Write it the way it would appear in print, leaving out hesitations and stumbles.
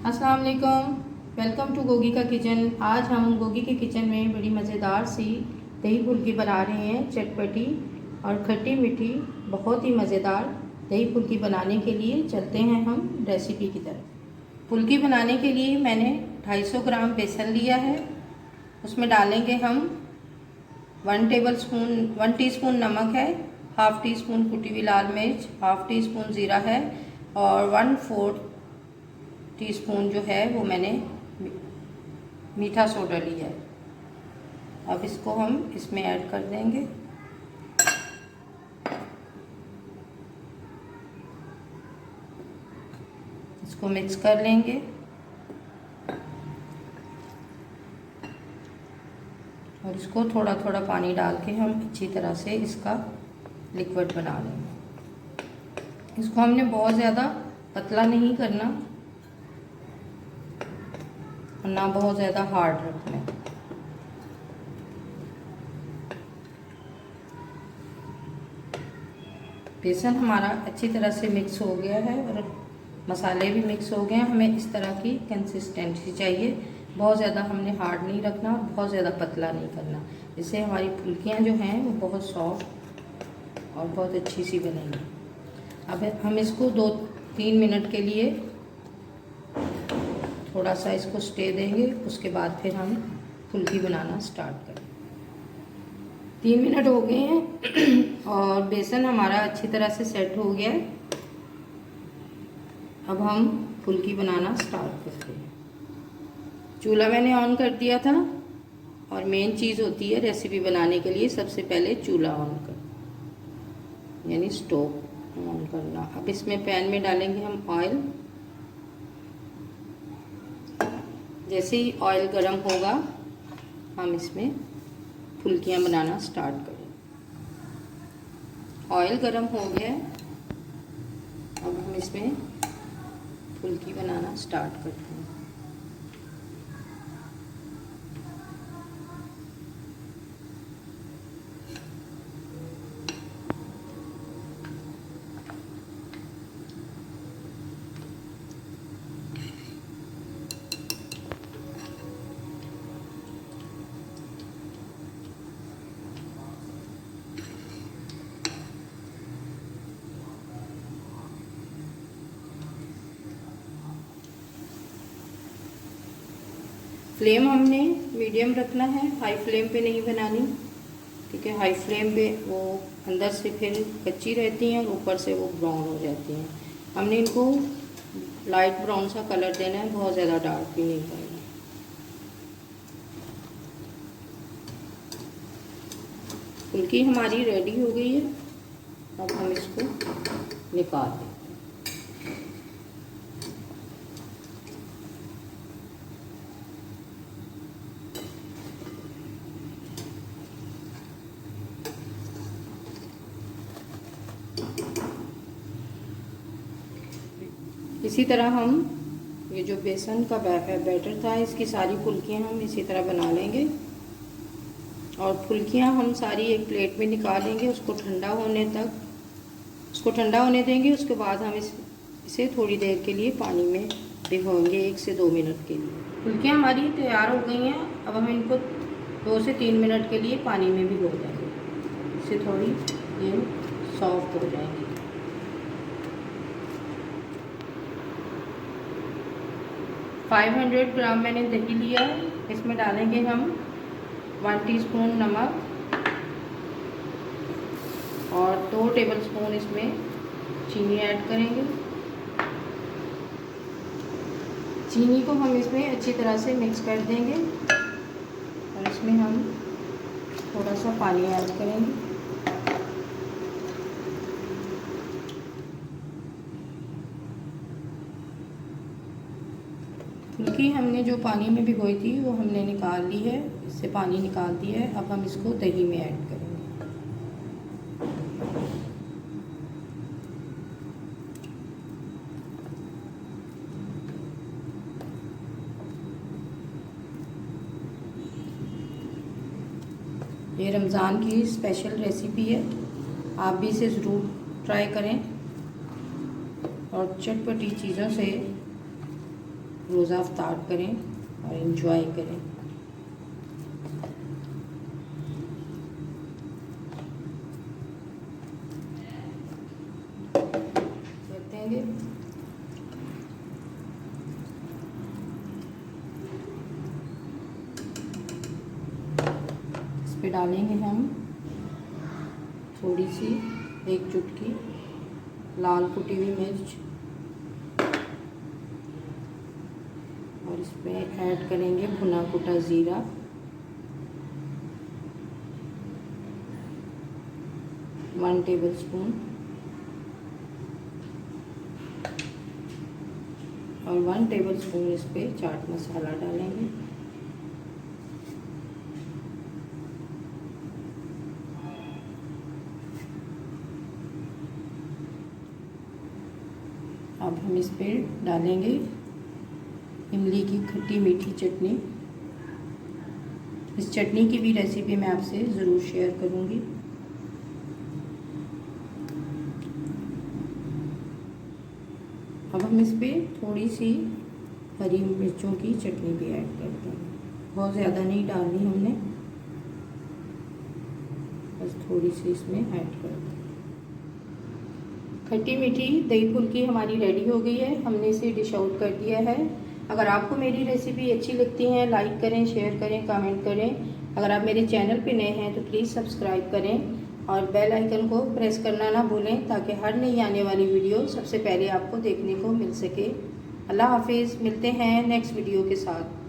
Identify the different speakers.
Speaker 1: अस्सलाम वालेकुम। Welcome to Gogi का किचन। आज हम गोगी के किचन में बड़ी मज़ेदार सी दही फुल्की बना रहे हैं, चटपटी और खट्टी मीठी, बहुत ही मज़ेदार दही फुल्की बनाने के लिए चलते हैं हम रेसिपी की तरफ। फुल्की बनाने के लिए मैंने 250 ग्राम बेसन लिया है। उसमें डालेंगे हम 1 टीस्पून नमक है, हाफ़ टी स्पून कुटी हुई लाल मिर्च, हाफ़ टी स्पून ज़ीरा है और 1/4 टीस्पून जो है वो मैंने मीठा सोडा लिया है। अब इसको हम इसमें ऐड कर देंगे। इसको मिक्स कर लेंगे और इसको थोड़ा थोड़ा पानी डाल के हम अच्छी तरह से इसका लिक्विड बना लेंगे। इसको हमने बहुत ज़्यादा पतला नहीं करना और ना बहुत ज़्यादा हार्ड रखना है। बेसन हमारा अच्छी तरह से मिक्स हो गया है और मसाले भी मिक्स हो गए हैं। हमें इस तरह की कंसिस्टेंसी चाहिए, बहुत ज़्यादा हमने हार्ड नहीं रखना और बहुत ज़्यादा पतला नहीं करना। इससे हमारी फुल्कियाँ जो हैं वो बहुत सॉफ्ट और बहुत अच्छी सी बनेंगी। अब हम इसको 2-3 मिनट के लिए थोड़ा सा इसको स्टे देंगे, उसके बाद फिर हम फुल्की बनाना स्टार्ट करें। 3 मिनट हो गए हैं और बेसन हमारा अच्छी तरह से सेट हो गया है। अब हम फुल्की बनाना स्टार्ट करते हैं। चूल्हा मैंने ऑन कर दिया था और मेन चीज़ होती है रेसिपी बनाने के लिए सबसे पहले चूल्हा ऑन कर, यानी स्टोव ऑन करना। अब इसमें पैन में डालेंगे हम ऑयल। जैसे ही ऑयल गर्म होगा हम इसमें फुल्कियाँ बनाना स्टार्ट करें। ऑयल गर्म हो गया, अब हम इसमें फुल्की बनाना स्टार्ट करते हैं। फ्लेम हमने मीडियम रखना है, हाई फ्लेम पे नहीं बनानी, ठीक है। हाई फ्लेम पे वो अंदर से फिर कच्ची रहती हैं और ऊपर से वो ब्राउन हो जाती हैं। हमने इनको लाइट ब्राउन सा कलर देना है, बहुत ज़्यादा डार्क भी नहीं करना। फुल्की हमारी रेडी हो गई है, अब हम इसको निकाल दें। इसी तरह हम ये जो बेसन का बैटर था, इसकी सारी फुल्कियाँ हम इसी तरह बना लेंगे और फुल्कियाँ हम सारी एक प्लेट में निकालेंगे। उसको ठंडा होने देंगे। उसके बाद हम इसे थोड़ी देर के लिए पानी में भिगोएंगे, 1 से 2 मिनट के लिए। फुल्कियाँ हमारी तैयार हो गई हैं। अब हम इनको 2 से 3 मिनट के लिए पानी में भिगो देंगे, इससे थोड़ी ये सॉफ्ट हो जाएंगी। 500 ग्राम मैंने दही लिया है, इसमें डालेंगे हम 1 टीस्पून नमक और 2 टेबलस्पून इसमें चीनी ऐड करेंगे। चीनी को हम इसमें अच्छी तरह से मिक्स कर देंगे और इसमें हम थोड़ा सा पानी ऐड करेंगे। फुल्की हमने जो पानी में भिगोई थी वो हमने निकाल ली है, इससे पानी निकाल दिया है। अब हम इसको दही में ऐड करेंगे। ये रमज़ान की स्पेशल रेसिपी है, आप भी इसे ज़रूर ट्राई करें और चटपटी चीज़ों से रोज़ा अफ्तार करें और एंजॉय करें। देंगे इस पे डालेंगे हम थोड़ी सी 1 चुटकी लाल कुटी हुई मिर्च और इसमें ऐड करेंगे भुना कुटा ज़ीरा, वन टेबलस्पून और 1 टेबलस्पून इस पे चाट मसाला डालेंगे। अब हम इस पे डालेंगे इमली की खट्टी मीठी चटनी। इस चटनी की भी रेसिपी मैं आपसे ज़रूर शेयर करूँगी। अब हम इस पे थोड़ी सी हरी मिर्चों की चटनी भी ऐड करते हैं, बहुत ज़्यादा नहीं डालनी हमने, बस थोड़ी सी इसमें ऐड करते हैं। खट्टी मीठी दही फुल्की हमारी रेडी हो गई है, हमने इसे डिश आउट कर दिया है। अगर आपको मेरी रेसिपी अच्छी लगती है लाइक करें, शेयर करें, कमेंट करें। अगर आप मेरे चैनल पे नए हैं तो प्लीज़ सब्सक्राइब करें और बेल आइकन को प्रेस करना ना भूलें ताकि हर नई आने वाली वीडियो सबसे पहले आपको देखने को मिल सके। अल्लाह हाफिज़, मिलते हैं नेक्स्ट वीडियो के साथ।